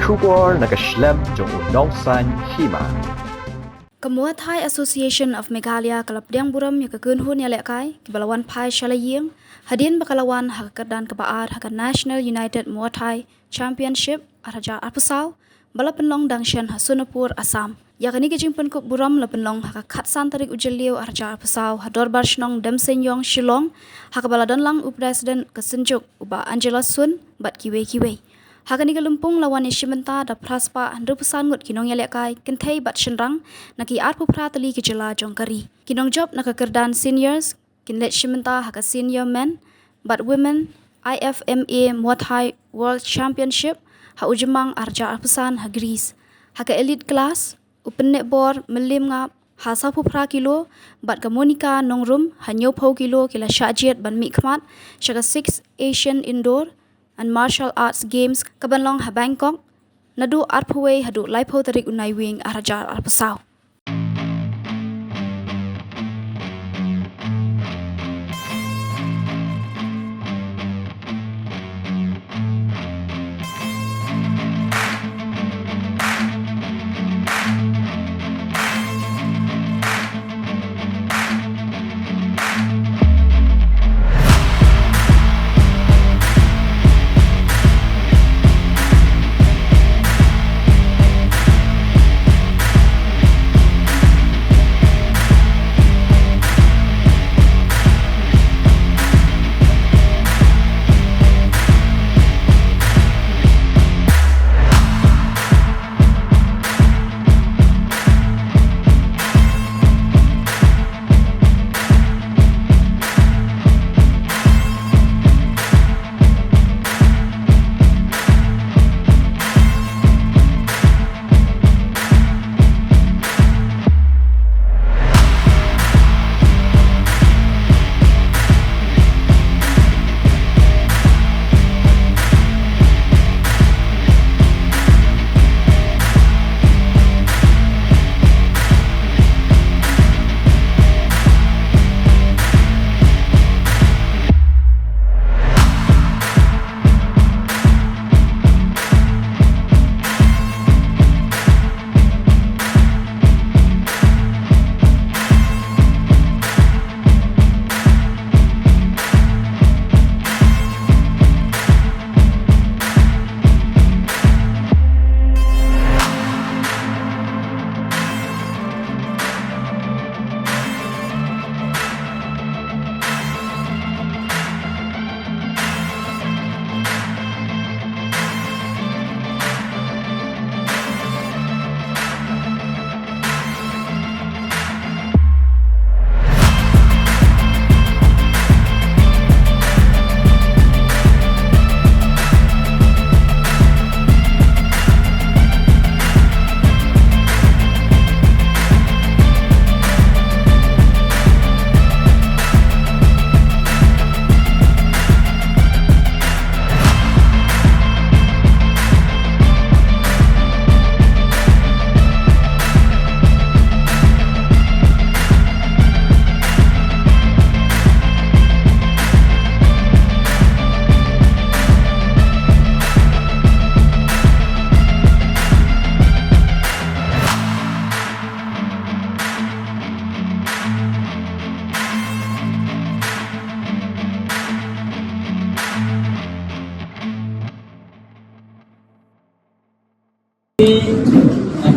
Shubor nakaslem jong unong san hima. Kamua Thai Association of Meghalaya kalapdiang buram ya kekunhun ya lekai kibalawan pai shalaying hadin bakalawan hakadan kebaar hakan National United Muay Thai Championship araja arpusau bala penlong dangshan Hasunapur Assam ya kani kejing penkuk buram la penlong hakakat santarik ujeliu araja arpusau hador barshnong Damsenyong Shillong hakabaladan lang President kesenjuk uba Angela Sun bat kiwe Hakani gelumpung lawan Ishimenta da praspa handru pesan ngut kinong yalekai kentai bat shenrang naki arpu pratali kejela jongkari. Kinong job nakakerdan seniors kinlet Shimenta haka senior men but women IFMA Muay Thai World Championship ha ujemang arja arpusan ha Greece. Haka elite class open netball melim ngap ha sapu pra kilo bat ka Monica nongrum ha nyopau kilo kila shajet ban mikmat shaka 6 Asian indoor and martial arts games kabanlong ha Bangkok nadu arpaway hadu laipo tarik unai wing arajar arpasau.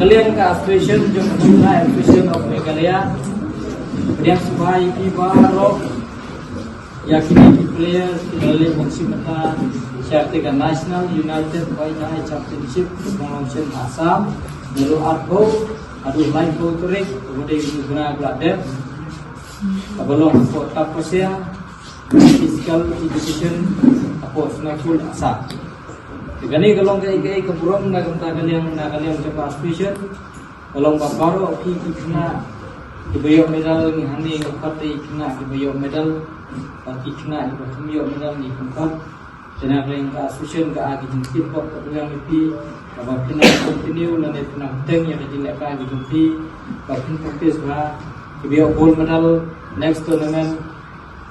Kalian ke Association Jumlah Association of Meghalaya yang sebagai ibaro yakini players dari Maksimata Syartika National United Muay Thai Championship Promotion Assam lalu Arko adu live turik kemudian guna Gladev belum kota Pasya Physical Education apa Sunakul Assam. Gani kalong kay kaburam na kaliang coba Association kalong babaro ki kina ibayo medal ni hani kapati kina ibayo medal pati kina ibayo medal ni kampat jana kaliang ka Association ka agi jingkit pop kaliang ipi kapag kina continue na net na teng ya kajila ka agi jingkit kapag practice ba ibayo gold medal next tournament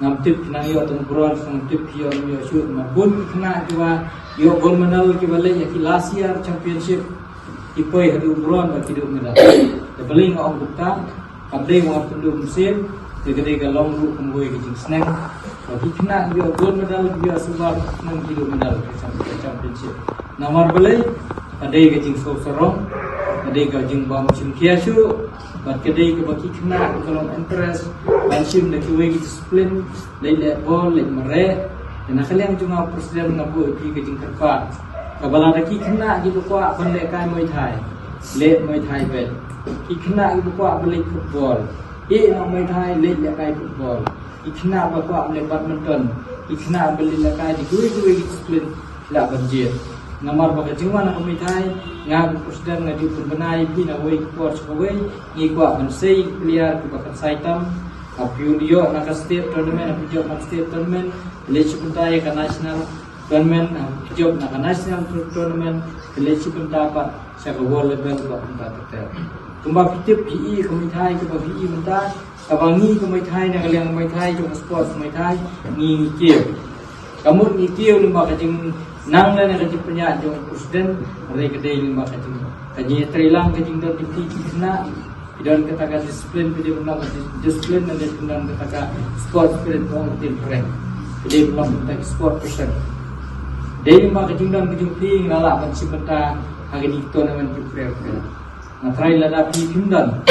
ngamtip kena yo tong bronze ngamtip yo shoot mabun kena kiwa yo gold medal kibale ya last year championship ipoi hadu bronze ba kidu medal the bowling ong gupta kabde mo tundu musim gede galong ru kumboi kijing snack bagi kena yo gold medal yo sebab 6 kidu medal ke championship nomor bele ade kijing sorong ade kijing bam sim kiasu bat kedai ke baki kena kalau interest bansim de kiwe disiplin le ball le mare dan kalian cuma presiden ngabu pi ke jingkarpa kabala da ki kena gitu kwa bande kai muay thai be ki kena gitu kwa balik football no muay thai le kai football ki kena ba kwa le badminton ki kena beli le kai di kiwe disiplin la banjir namar baga jingwa na muay thai nga presiden ngadi pembenai pi na way coach ko way ni kwa bansei player ke bakat saitam apiudio na ka state tournament apiudio na state tournament lechi punta ya ka national tournament apiudio na ka national tournament lechi punta pa sa ka world level ba punta tetel tumba pitip PE ko muay thai ke ba PE punta kabangi ko muay thai na kaliang muay thai jong sports muay thai ni kieu kamu ni kieu limba ka jing nang na kajing penyak jong presiden rai kedai lima kajing trilang kajing dot di kena dan katakan disiplin kedai menang disiplin dan menang katakan sport spirit on team rank kedai menang katakan sport person dai lima kajing dan kajing ting lala banci benta hari di tournament di prayer na try lada pi pindan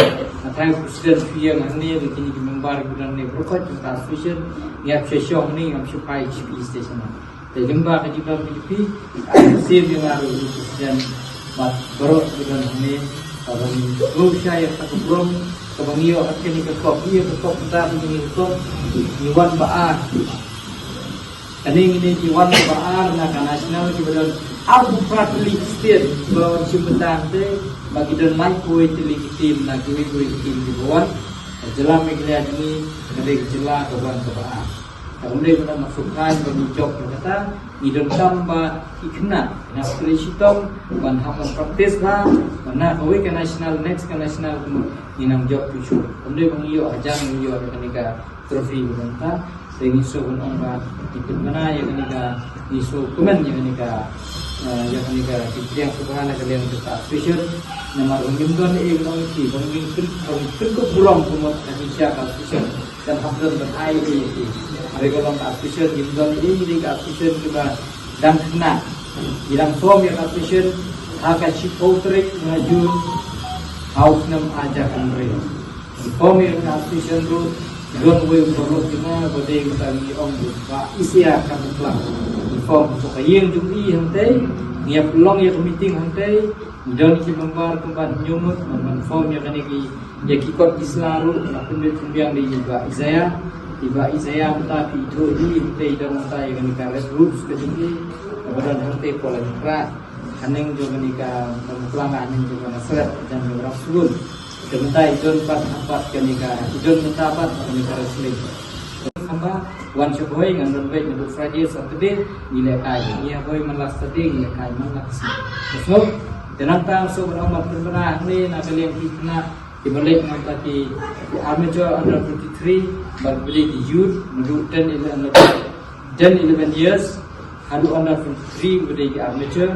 na try presiden pi yang ni kini member bulan ni berkat kita vision ngap session ni ngap supply GP station Limba kajiban PDP, save yang ada di dan mat berok dengan ini, kalau belum saya tak belum, kalau niyo akan ni kekop kita begini kekop, iwan baar, ini iwan baar nak nasional kita Abu Pratli state bawa simpetan te bagi dan lain kue tim nak kue tim di bawah, jelas megliat ini kedai jelas kawan baar. Kemudian kita masukkan bagi job kata idon tambah ikna na presitong ban hapan praktis lah mana kau ke national next ke national inang job tu kemudian mengiyo ajang mengiyo kenika trofi banta dengan so onba ikut mana ya kenika isu kumen ya kenika yang subhana kalian kita special nama ungin don orang itu ungin ke pulang kumot Indonesia special dan hampir berai itu mereka long official gimdon ini official juga dan kena bilang form yang official akan si potrik maju haus nam aja kembali form yang official tu don way berlok cuma bodai kami om buka isi akan pulang form untuk yang jumpi hantai niat long yang meeting hantai don ki membar tempat nyumut memang form yang kini ya kikot islaru nak pendidikan di juga Isaiah tiba Isaiah tapi itu di dalam saya kenika roots ketinggi kemudian hantai pola nikah haneng juga nikah pelanggan juga nasret dan beberapa sul kemudian itu empat kenika itu empat kenika resmi kamba one boy ngan baik untuk Friday Saturday nilai kai ia boy malas tadi nilai kai malas so dan tang so beramat berbeda ni nak kalian kita dibalik nanti amateur under 23 berbeda di youth menuju 10-11 years hadu under 23 berbeda di amateur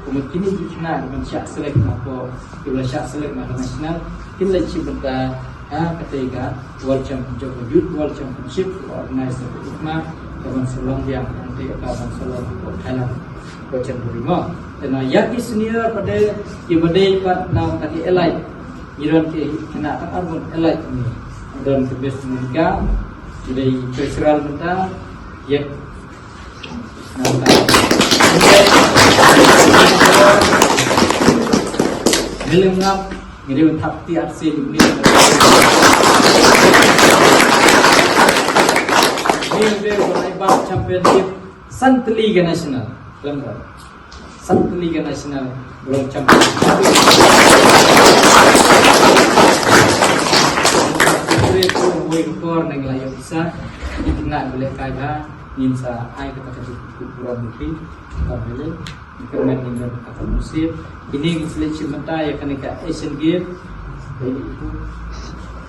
kemudian kita dengan syak select apa kita syak select nasional kita cipta ketiga World Championship Youth World Championship organized oleh IKMA kawan Selong yang nanti kawan Selong Thailand Coach Burima dan yang senior pada ibadai kat nama tadi elite iron ke kena tak arbon elite ni dan kebes mereka dari cultural benda ya nama milim ngap ngiri thapti arsi ni Railway World Championship Sant Liga Nasional benar Sant Liga Nasional World Championship itu rekor nang layak bisa dikena boleh kaya insa ai kata kurang lebih boleh dikemen dengan kata musim ini seleksi menta ya kenika Asian Games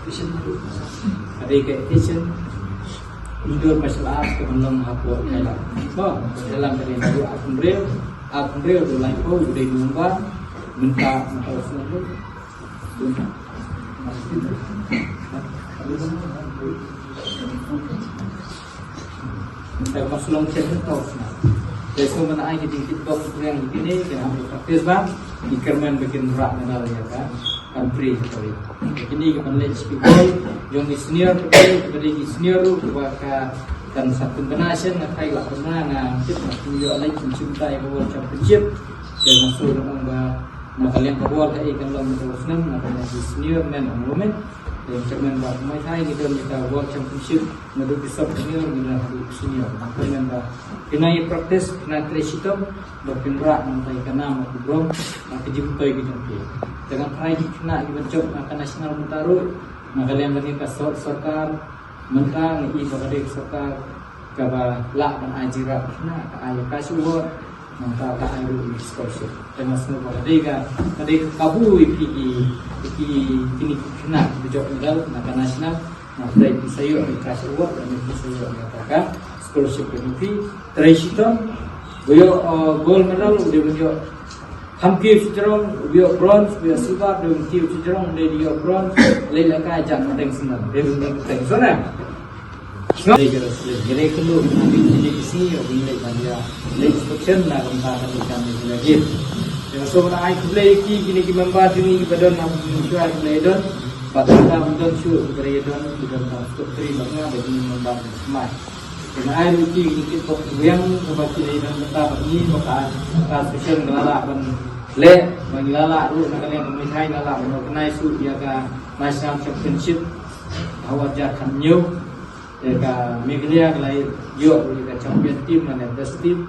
Asian ada ke Asian indoor martial arts ke belum hapur dalam. So dalam dari akun real tu lain ko udah lumba minta usah tu. Saya masulong cek tau semua. Jadi mana ai kita kickbox yang ini kena praktis bang. Ikerman bikin rak kenal ya kan. Country sekali. Ini kita let's people yang senior kepada senior tu kepada dan satu benasien nak kai lah pernah nak kita tunjuk lagi mencintai World Championship dan masuk dalam kalian kawal kai kan dalam terus nam nak senior men and women yang cermin buat mai thai ni dalam kita World Championship menurut sub senior dengan senior apa yang dah kena praktis kena tresitom dokin rak nanti kena mau brom nak jumpai gitu dengan try kena dibentuk akan nasional mentaru maka kalian bagi kasor serta mentang i bagade serta kaba la dan ajira kena ayo kasih word maka ka ayo scholarship dengan semua bagade ka tadi kabu iki kini kena bentuk medal akan nasional nah try sayo kasih word dan sayo katakan scholarship ini tresitom boyo gold medal udah bentuk hampir sejarong bio bronze bio silver dan tiu sejarong dia bronze lelak aja mendeng senang dia mendeng sana jadi kalau di sini boleh dia instruction lah tentang kami lagi yang semua ai play gini member ini badan muncul play don patutlah don shoot beri don dalam story bangga bagi member smart karena ai rugi kita yang seperti dan tetap ini maka special galak le mengilala lu nak kalian pemithai galak mengenai su dia ka national championship awak jakan new dia ka Meghalaya lai yo dia ka champion team dan best team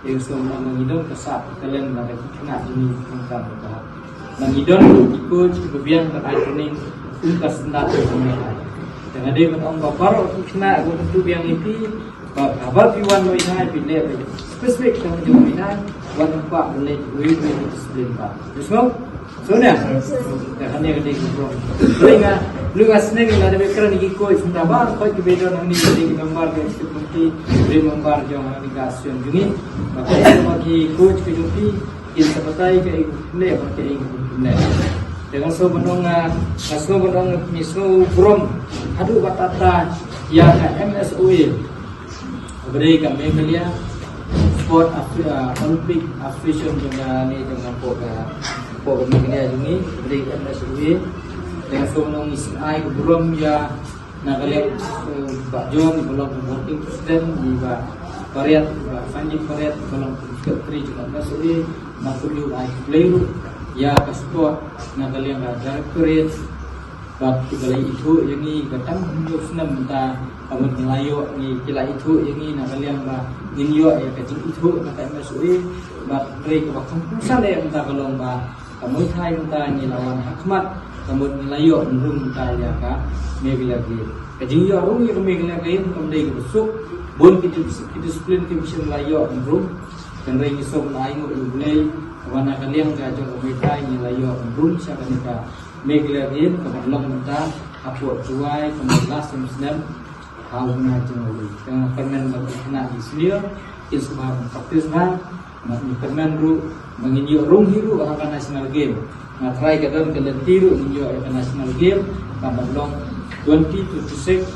yang semua mengidong kesat kalian ada kena ini tentang bertahap mengidong ikut kebiang terkait training untuk standar pemithai dengan dia mentong bapak kena untuk yang itu kabar piwan noinai pilih spesifik dengan noinai buat tempat boleh disiplin pak. Terus soalnya hanya kita ikut. Lu nggak seneng nggak ada bekeran ikut sebentar bar kau kebetulan ini jadi member ke seperti beri member jangan dikasih jungi. Maka bagi coach kejuti kita seperti ke ikut boleh pakai ikut boleh. Dengan semua menong misu brom aduh batata ya MSOE beri kami Meghalaya sport Olympic Association dengan ni dengan pok Meghalaya ini beri MSOE dengan semua ai brom ya nak kalian Pak John belum working president di Pak Korea Sanjit Korea belum sekretari juga MSOE masuk di ai play ya ke sport nak kalian ada directorate bab kali itu yang ni datang untuk senam minta kamu Melayu ni kila itu yang ni nak kalian bah inyo ya kecil itu kata MSOE bab kali ke kampung ya minta kalau bah kamu Thai minta ni lawan Hakmat kamu Melayu menurun minta ya ka Meghalaya ke kecil yo ru yang Meghalaya ke kemudian ke besuk bon kita disiplin ke bisa Melayu menurun dan ring isom lain boleh warna kalian ke ajak Thai ni Melayu menurun siapa ni ka Meghalaya ke kemudian minta apa tuai kemudian Muslim hal mengajar dengan permen berkenaan di sini isma praktis bang permen ru menginjau rung hiru akan national game nah try ke dalam kelentiru menginjau akan national game kemudian 2026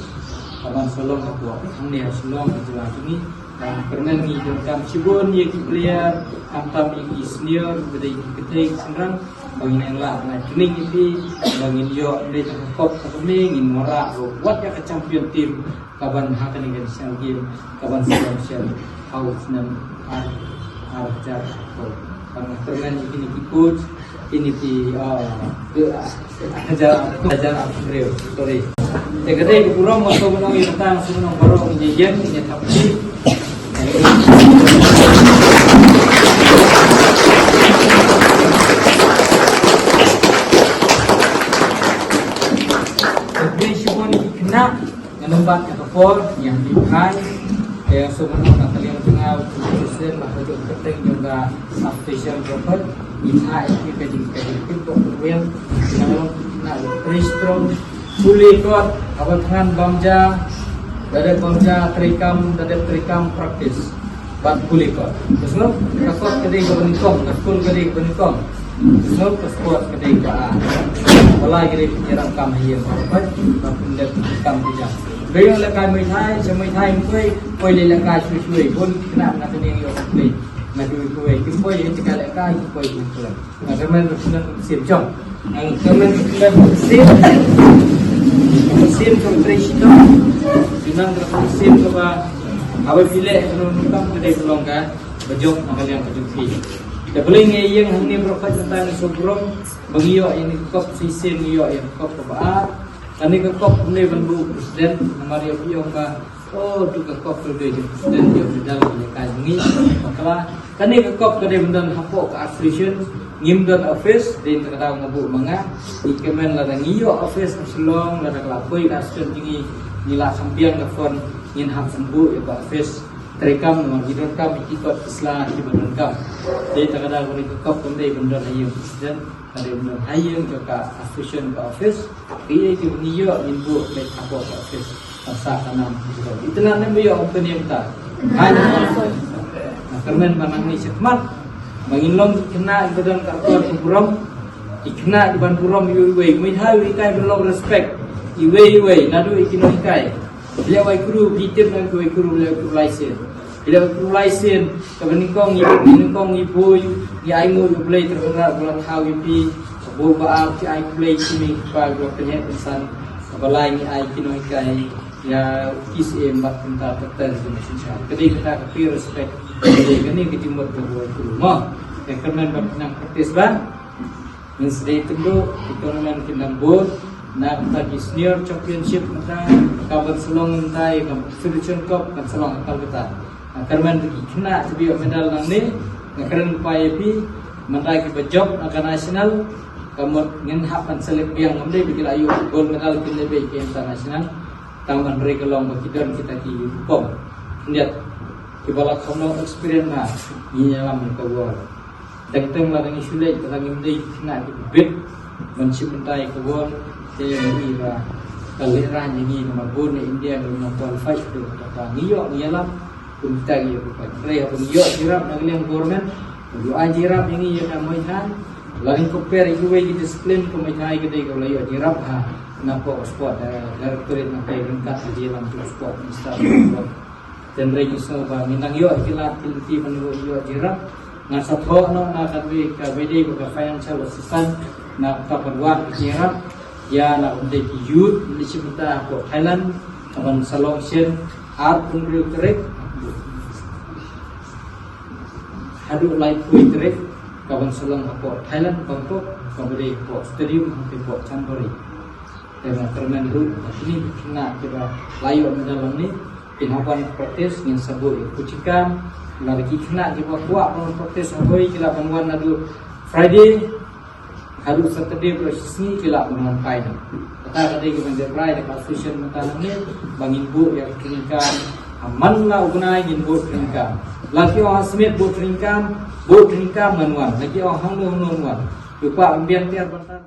kawan solong apa ini solong jelas ini dan permen ni dalam cibun yang player antam yang senior dari ketik senang bangin lah nah training itu bangin yo dari top kami ingin morak buat ya ke champion team kaban hakan dengan national game kaban social house dan arjar karena permen ini ikut ini di ajar real sorry tegade kurang atau menang tentang sebenarnya baru menjejen ini tapi Menempat ekor yang dikai yang sebenarnya kalian tengah proses masuk penting juga official proper ita itu kaji program yang nak registro fully got awan tangan bangja Dada konja terikam praktis bat kulikot. Terus kakot kedai kebenikong, kakul kedai kebenikong. Terus sport kedai ka. Wala kedai kiram kam hiya bat pindah kam dia. Gayung lekai mai thai koi le lekai chui pun kena nak ni yo koi. Nak koi koi yang cakap lekai koi pun. Nak kemen nak sim jom. Ang kemen nak sim kompresi tu. Tinang tersim ke ba apa pilih menunjukkan kedai pelongga bejok nakal yang kejuti. Kita boleh ngeyeng hang ni berapa tentang sobrom bangio ini kop sisin ngio yang kop ba. Kani ke kop ni bandu presiden Maria Piong ka tu ke kop kedai presiden dia dalam lekai ngi. Makalah kani ke kop kedai bendan hapok ke association ngimdan office din kadang ngabu manga ikemen la ngio office selong la kelapoi association tinggi nila sampiang telefon ngin hak sembuh ya Pak Fes terekam nomor hidron kam ikut Islam di benar kam jadi takada kuni kekop kembali benar hayung dan ada benar hayung juga association ke office dia itu niyo imbu baik apa ke office masa kanam itu nanti biar open yang tak hanya kermen banang ni sekmat mengilong kena ibadan kartuan kuburam ikna iban kuburam yuwe mithai kai belong respect iwe nadu ikino ikai bila wai kuru bitir dan wai kuru bila kuru laisen bila kuru laisen kebenikong ibu ni aimu you play terkenal bulan tahu ipi bo baam ti ai play sini pa gua penyet insan balai ni ai kino ikai ya kis embat tentang petan semasa kedai kita kepi respect kedai kini ketimut kedua kuru mah yang kerana berpenang praktis bang mesti tentu ekonomi kita bor nak tadi senior championship mata kabar selong mentai Federation Cup kan selong akal kita kerman kena sebiak medal nang ni keren upaya pi mentai ke job akan nasional kamu ngin hapan selek yang ngamde bikil ayu gold medal kini be ke international taman regelong bakidon kita di hukum lihat kibala kono experience na ni alam ke gol datang la ngi sulai kita ngi kena di bit mencintai ke gol yang ira kaliran ini nomor bon India nomor qualify itu apa ngio ngialam kita gitu kan raya ngio jirap nagliang government ngio ajirap ini yang moihan lain compare itu way disiplin kemai gede kalau yo jirap ha napo sport directorate nakai ringkat ajiram sport misalnya dan register ba minang yo kilat tilti menurut yo jirap ngasat ho no na kadwi ka BD ko financial assistant na kaparwan jirap ya nak untuk youth Malaysia kita ko Thailand kawan salong sen art pungru trek hadu light kui trek kawan salong ko Thailand Bangkok kemudian ko stadium ko Chanbori dan kerana dulu ini kena kita layu dalam ni pinawan protes yang sebut kucikan lagi kena jiwa kuat protes aboi kila panwan adu Friday harus Saturday proses ni kila mengampai dah. Kata tadi kita menjerai dekat association mata ni bangin bu yang keringkan aman lah ugunai gin bu keringkan. Lagi orang semit bu keringkan manuan. Lagi orang hang manuan. Lupa ambian tiar bentar.